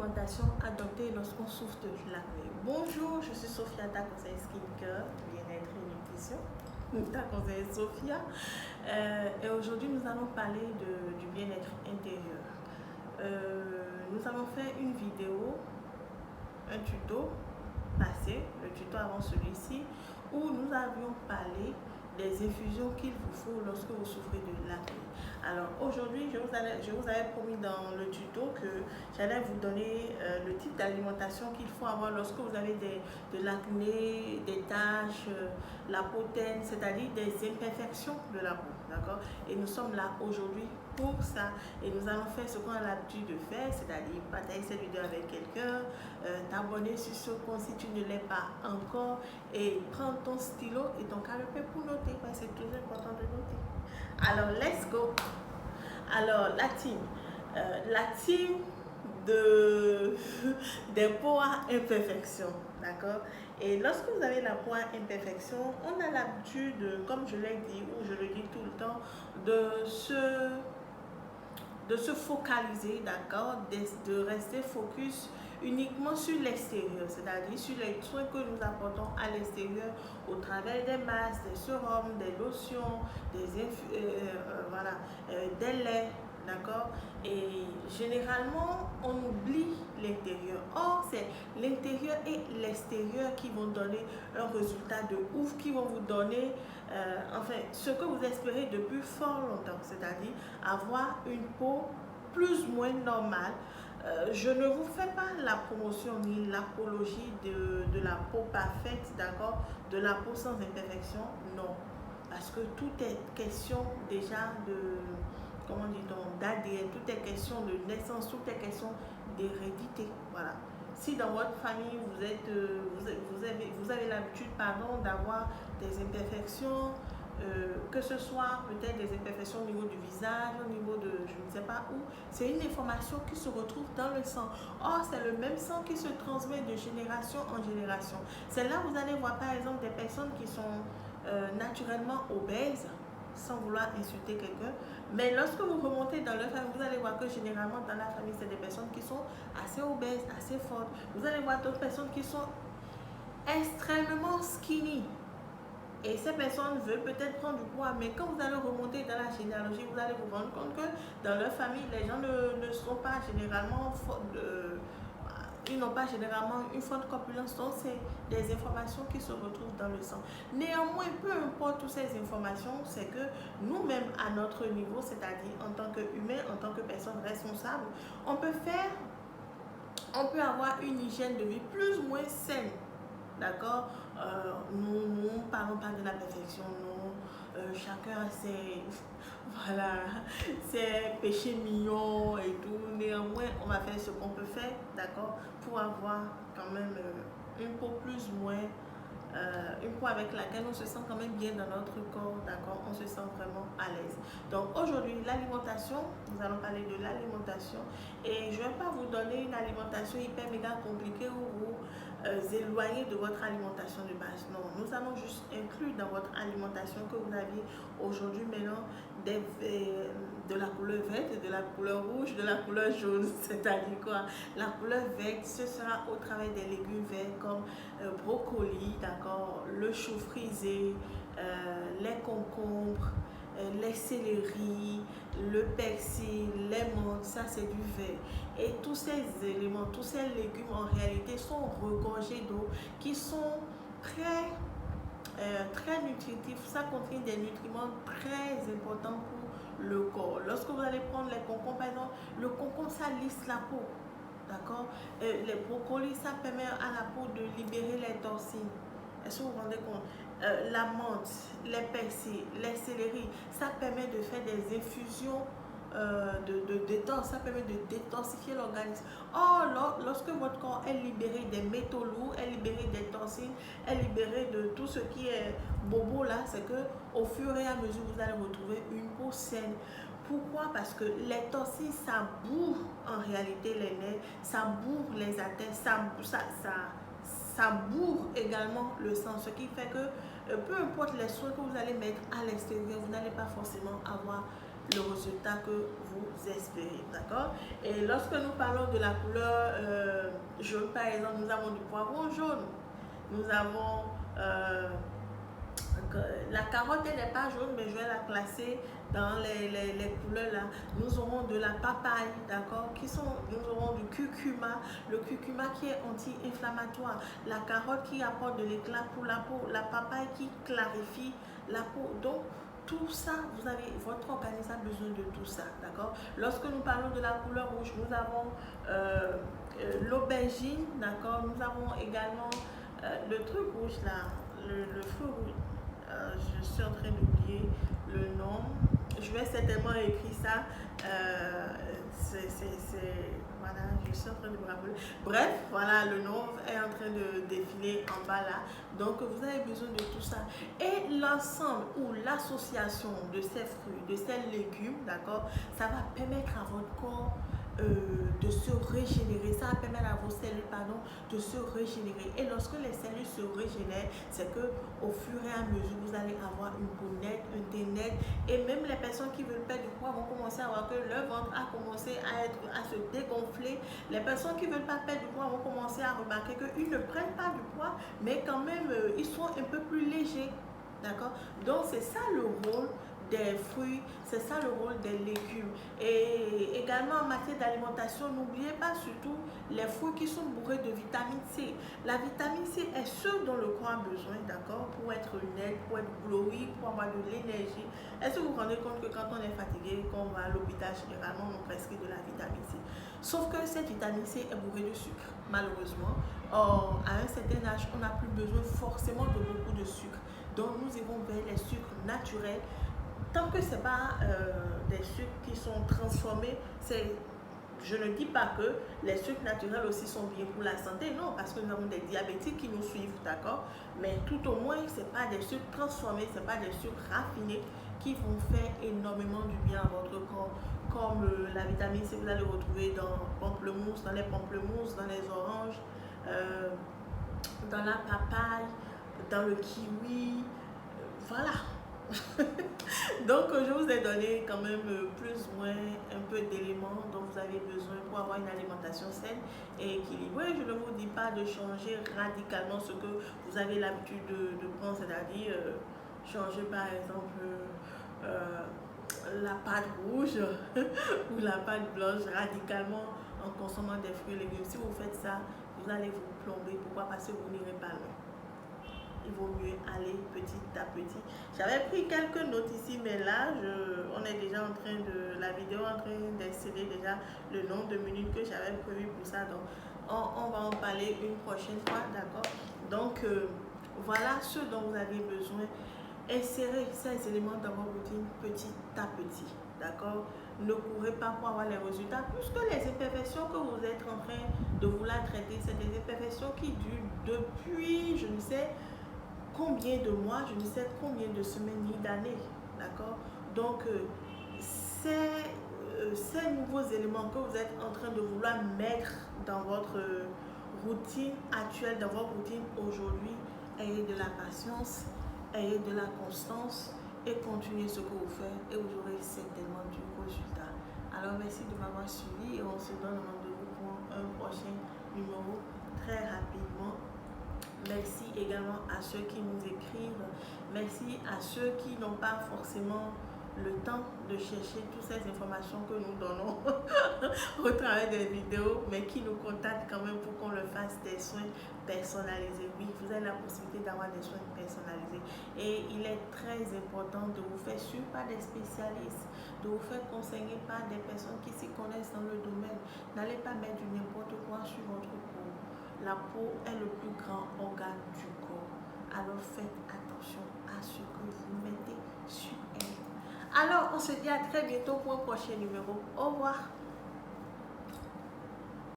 alimentation adoptée lorsqu'on souffre de l'acné. Bonjour, je suis Sophia, ta conseillère skincare, bien-être et nutrition. Ta conseillère Sophia. Et aujourd'hui, nous allons parler du bien-être intérieur. Nous avons fait une vidéo, un tuto passé, le tuto avant celui-ci, où nous avions parlé des infusions qu'il vous faut lorsque vous souffrez de l'acné. Alors aujourd'hui, je vous avais promis dans le tuto que j'allais vous donner le type d'alimentation qu'il faut avoir lorsque vous avez de l'acné, des taches, la peau teinte, c'est-à-dire des imperfections de la peau. D'accord? Et nous sommes là aujourd'hui pour ça. Et nous allons faire ce qu'on a l'habitude de faire, c'est-à-dire partager cette vidéo avec quelqu'un, t'abonner sur ce compte si tu ne l'es pas encore, et prendre ton stylo et ton calepin pour noter, parce que c'est toujours important de noter. Alors, let's go. Alors, la team des peaux à imperfection, d'accord? Et lorsque vous avez la peau à imperfection, on a l'habitude, comme je l'ai dit, ou je le dis tout le temps, de se focaliser, d'accord, de rester focus uniquement sur l'extérieur, c'est-à-dire sur les soins que nous apportons à l'extérieur au travers des masques, des sérums, des lotions, des laits, d'accord. Et généralement, on oublie l'intérieur. Or, c'est l'intérieur et l'extérieur qui vont donner un résultat de ouf, qui vont vous donner ce que vous espérez depuis fort longtemps, c'est-à-dire avoir une peau plus ou moins normale. Je ne vous fais pas la promotion ni l'apologie de la peau parfaite, d'accord, de la peau sans imperfection, non. Parce que tout est question déjà d'ADN, tout est question de naissance, tout est question d'hérédité, voilà. Si dans votre famille vous avez l'habitude d'avoir des imperfections, que ce soit peut-être des imperfections au niveau du visage, au niveau de je ne sais pas où, c'est une information qui se retrouve dans le sang. Or, c'est le même sang qui se transmet de génération en génération. C'est là où vous allez voir par exemple des personnes qui sont naturellement obèses, sans vouloir insulter quelqu'un, mais lorsque vous remontez dans leur famille, vous allez voir que généralement dans la famille, c'est des personnes qui sont assez obèses, assez fortes. Vous allez voir d'autres personnes qui sont extrêmement skinny. Et ces personnes veulent peut-être prendre du poids, mais quand vous allez remonter dans la généalogie, vous allez vous rendre compte que dans leur famille, les gens ne sont pas généralement ils n'ont pas généralement une forte corpulence. Donc, c'est des informations qui se retrouvent dans le sang. Néanmoins, peu importe toutes ces informations, c'est que nous-mêmes, à notre niveau, c'est-à-dire en tant qu'humain, en tant que personne responsable, on peut avoir une hygiène de vie plus ou moins saine. D'accord, nous ne parlons pas de la perfection, chacun a ses péchés mignons et tout. Néanmoins, on va faire ce qu'on peut faire, d'accord, pour avoir quand même une peau plus ou moins, une peau avec laquelle on se sent quand même bien dans notre corps, d'accord, on se sent vraiment à l'aise. Donc aujourd'hui, l'alimentation, nous allons parler de l'alimentation et je ne vais pas vous donner une alimentation hyper méga compliquée où vous éloigner de votre alimentation de base. Non, nous allons juste inclure dans votre alimentation que vous aviez aujourd'hui maintenant de la couleur verte, de la couleur rouge, de la couleur jaune. C'est-à-dire quoi? La couleur verte, ce sera au travers des légumes verts comme brocoli, d'accord, le chou frisé, les concombres, les céleris, le persil, les menthes, ça c'est du vert. Et tous ces éléments, tous ces légumes en réalité sont regorgés d'eau qui sont très nutritifs. Ça contient des nutriments très importants pour le corps. Lorsque vous allez prendre les concombres, par exemple, le concombre ça lisse la peau. D'accord, les brocolis, ça permet à la peau de libérer les toxines. Est-ce que vous vous rendez compte? La menthe, les persils, les céleris, ça permet de faire des infusions de détente, ça permet de détoxifier l'organisme. Or, lorsque votre corps est libéré des métaux lourds, est libéré des toxines, est libéré de tout ce qui est bobo là, c'est que au fur et à mesure, vous allez retrouver une peau saine. Pourquoi? Parce que les toxines, ça bourre en réalité les nerfs, ça bourre les artères, ça bourre également le sang, ce qui fait que peu importe les soins que vous allez mettre à l'extérieur, vous n'allez pas forcément avoir le résultat que vous espérez, d'accord? Et lorsque nous parlons de la couleur jaune, par exemple, nous avons du poivron jaune, nous avons la carotte, elle n'est pas jaune, mais je vais la classer dans les couleurs là. Nous aurons de la papaye, d'accord, nous aurons du curcuma, le curcuma qui est anti-inflammatoire, la carotte qui apporte de l'éclat pour la peau, la papaye qui clarifie la peau. Donc, tout ça, votre organisme a besoin de tout ça, d'accord? Lorsque nous parlons de la couleur rouge, nous avons l'aubergine, d'accord? Nous avons également le truc rouge là, le fruit rouge. Je suis en train d'oublier le nom. Je vais certainement écrire ça. Voilà, je suis en train de me rappeler. Bref, voilà, le nom est en train de défiler en bas là. Donc, vous avez besoin de tout ça. Et l'ensemble ou l'association de ces fruits, de ces légumes, d'accord, ça va permettre à votre corps de se régénérer, ça va permettre à vos cellules de se régénérer. Et lorsque les cellules se régénèrent, c'est que au fur et à mesure, vous allez avoir une peau nette, un teint net. Et même les personnes qui veulent perdre du poids vont commencer à voir que leur ventre a commencé à se dégonfler. Les personnes qui ne veulent pas perdre du poids vont commencer à remarquer qu'ils ne prennent pas du poids, mais quand même, ils sont un peu plus légers. D'accord? Donc, c'est ça le rôle des fruits, c'est ça le rôle des légumes. Et également en matière d'alimentation, n'oubliez pas surtout les fruits qui sont bourrés de vitamine C. La vitamine C est ce dont le corps a besoin, d'accord, pour être net, pour être glowy, pour avoir de l'énergie. Est-ce que vous vous rendez compte que quand on est fatigué, quand on va à l'hôpital, généralement on prescrit de la vitamine C. Sauf que cette vitamine C est bourrée de sucre, malheureusement. Or, à un certain âge, on n'a plus besoin forcément de beaucoup de sucre. Donc nous irons vers les sucres naturels. Tant que ce n'est pas des sucres qui sont transformés, je ne dis pas que les sucres naturels aussi sont bien pour la santé, non, parce que nous avons des diabétiques qui nous suivent, d'accord? Mais tout au moins, ce n'est pas des sucres transformés, ce n'est pas des sucres raffinés qui vont faire énormément du bien à votre corps, comme la vitamine C, vous allez retrouver dans les pamplemousses, dans les oranges, dans la papaye, dans le kiwi, voilà. Donc je vous ai donné quand même plus ou moins un peu d'éléments dont vous avez besoin pour avoir une alimentation saine et équilibrée. Je ne vous dis pas de changer radicalement ce que vous avez l'habitude de prendre, c'est-à-dire changer par exemple la pâte rouge ou la pâte blanche radicalement en consommant des fruits et légumes. Si vous faites ça, vous allez vous plomber. Pourquoi? Parce que vous n'irez pas loin. Il vaut mieux aller petit à petit. J'avais pris quelques notes ici, mais là, on est déjà en train la vidéo en train d'insérer déjà le nombre de minutes que j'avais prévu pour ça. Donc, on va en parler une prochaine fois, d'accord? Donc, voilà ce dont vous avez besoin. Insérez ces éléments dans vos routines petit à petit, d'accord? Ne courez pas pour avoir les résultats, puisque les imperfections que vous êtes en train de vouloir traiter, c'est des imperfections qui durent depuis, je ne sais combien de mois, je ne sais combien de semaines ni d'années, d'accord? Donc, ces nouveaux éléments que vous êtes en train de vouloir mettre dans votre routine actuelle, dans votre routine aujourd'hui, ayez de la patience, ayez de la constance et continuez ce que vous faites et vous aurez certainement du résultat. Alors, merci de m'avoir suivi et on se donne rendez-vous pour un prochain numéro très rapidement. Merci également à ceux qui nous écrivent. Merci à ceux qui n'ont pas forcément le temps de chercher toutes ces informations que nous donnons au travers des vidéos, mais qui nous contactent quand même pour qu'on leur fasse des soins personnalisés. Oui, vous avez la possibilité d'avoir des soins personnalisés. Et il est très important de vous faire suivre par des spécialistes, de vous faire conseiller par des personnes qui s'y connaissent dans le domaine. N'allez pas mettre du n'importe quoi sur votre peau. La peau est le plus grand organe du corps. Alors faites attention à ce que vous mettez sur elle. Alors, on se dit à très bientôt pour un prochain numéro. Au revoir.